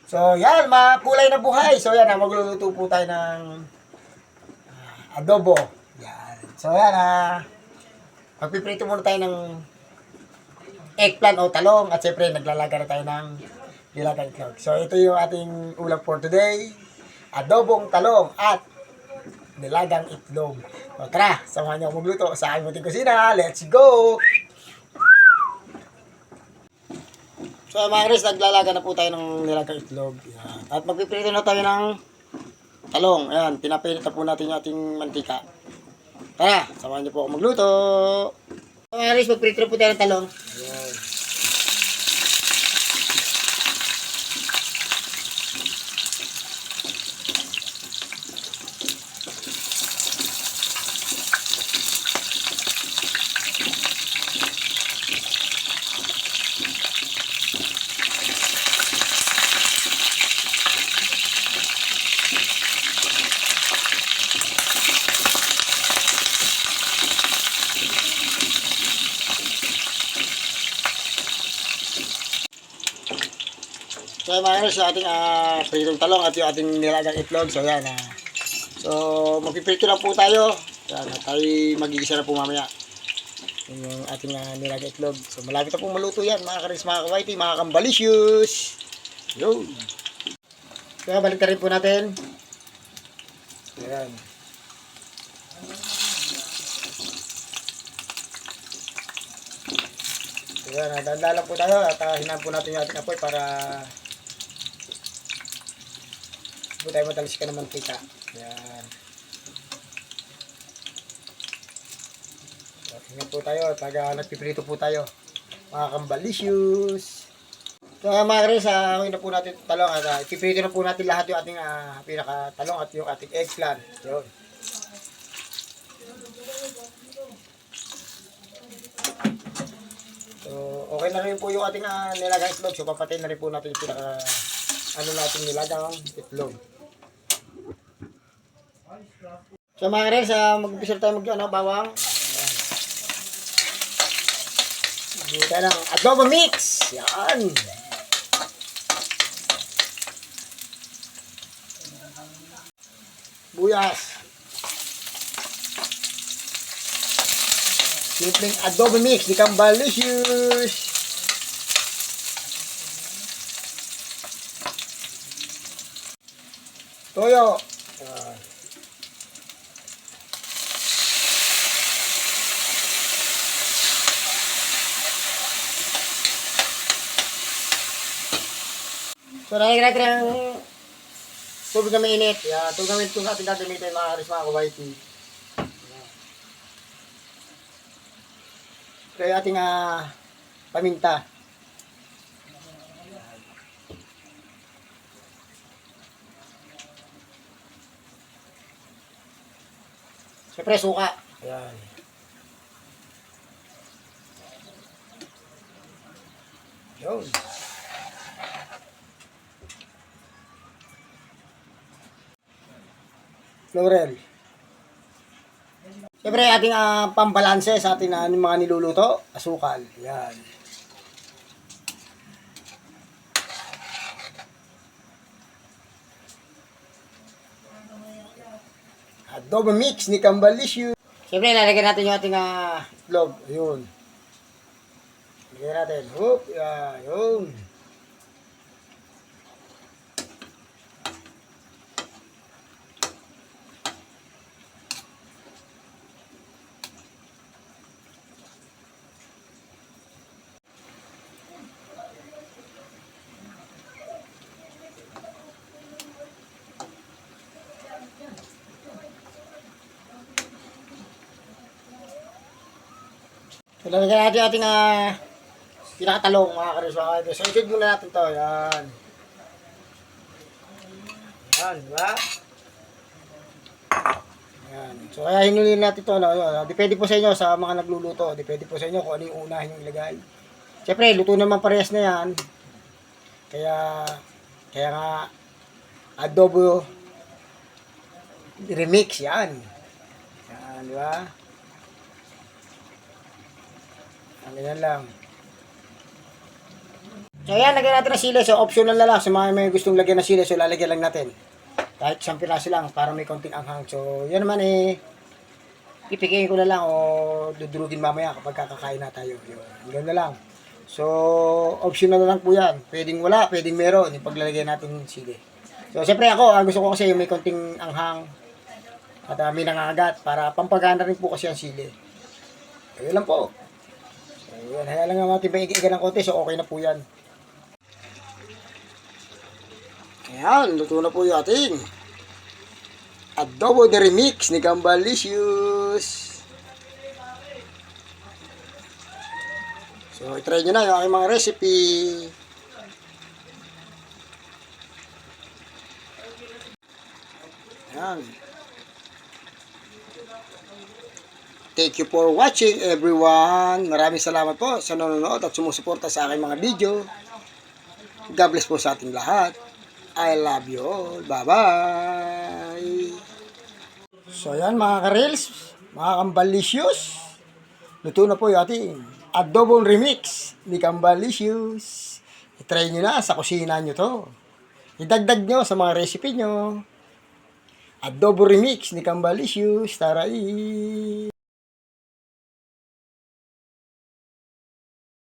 So, yan, mapulay na buhay. So, yan, magluluto po tayo ng adobo. Yan. So, yan, magpiprito muna tayo ng eggplant o talong. At syempre, naglalaga na tayo ng nilagang itlog. So, ito yung ating ulam for today. Adobong talong at nilagang itlog. So, tara, samahan niyo ako magluto sa aking munting kusina. Let's go! So mga guys, naglalaga na po tayo ng nilagang itlog. Yan. At magpiprito na tayo ng talong. Ayan, pinapilit na po natin yung ating mantika. Tara, samahan niyo po ako magluto. So mga guys, magprito na po tayo ng talong. Ayan. So mga guys, yung ating pritong talong at yung ating nilagang itlog. So yan. So magpiprito na po tayo. Yan, at tayo magigisa na po mamaya. Yung ating nilagang itlog. So malapit na po maluto yan mga karis, mga kawaiti, mga kambalicious. Yo! Kaya balik na rin po natin. Yan. So yan, dandalan po tayo at hinaan po natin yung ating apoy para po tayo matalisikan ng mantika. Yan. So, hingan po tayo at nagpiprito po tayo. Mga kambalicious. So mga karis, huwag na po natin talong at ipiprito na po natin lahat yung ating pinakatalong at yung ating eggplant. Yun. So okay na rin po yung ating nilagang itlog. So papatayin na rin po natin yung natin nilagang itlog. So mga karis, mag-umpisa tayo bawang. Buta ng adobo mix. Yan. Buyas. Simpleng adobo mix ni Kambalicious. Toyo. So, nalagyan natin ang tubig na mainit. Yeah, tubig na mainit kung ating gagamitin mga karis, mga kawaiti. Ito yung ating paminta. Siyempre, suka. Ayan. Yun. Laurel. Siyempre, ating pambalanse sa ating mga niluluto, asukal. Yan. Adobo mix ni Kambalicious. Siyempre, lalagyan natin yung ating itlog. Ayun. Lagyan natin. Hoop. Yun. So, lalagyan natin yung ating pinakatalong mga karis. So, i-feed muna natin to. Yan. Yan, diba? Yan. So, kaya hinulin natin to. Depende po sa inyo sa mga nagluluto. Depende po sa inyo kung ano yung unahin yung ilagay. Siyempre, luto naman parehas na yan. Kaya nga, adobo remix yan. Yan, diba? Ganyan lang. So ayan, lagyan natin ng sili. So optional na lang sa mga may gustong lagyan ng sili. So lalagyan lang natin. Kahit isang piraso lang para may konting anghang. So yan naman ipikihin ko na lang o dudurugin mamaya kapag kakain na tayo. Yun, ganun na lang. So optional na lang po yan. Pwedeng wala, pwedeng meron. Yung paglalagyan natin ng sili. So siyempre ako, ang gusto ko kasi yung may konting anghang at may nangangagat para pampagana rin po kasi ang sili. Ayun lang po. So yan, hayaan lang natin iga ng konti. So okay na po yan. Ayan, luto na po yung ating adobo de remix ni Gambalicious. So, itry nyo na yung aking mga recipe. Ayan. Thank you for watching everyone. Maraming salamat po sa nanonood at sumusuporta sa aking mga video. God bless po sa ating lahat. I love you all. Bye-bye. So, ayan mga ka-reels, mga Gambalicious. Luto na po yung ating adobong remix ni Gambalicious. I-try nyo na sa kusina nyo to. Idagdag nyo sa mga recipe nyo. Adobo remix ni Gambalicious. Taray!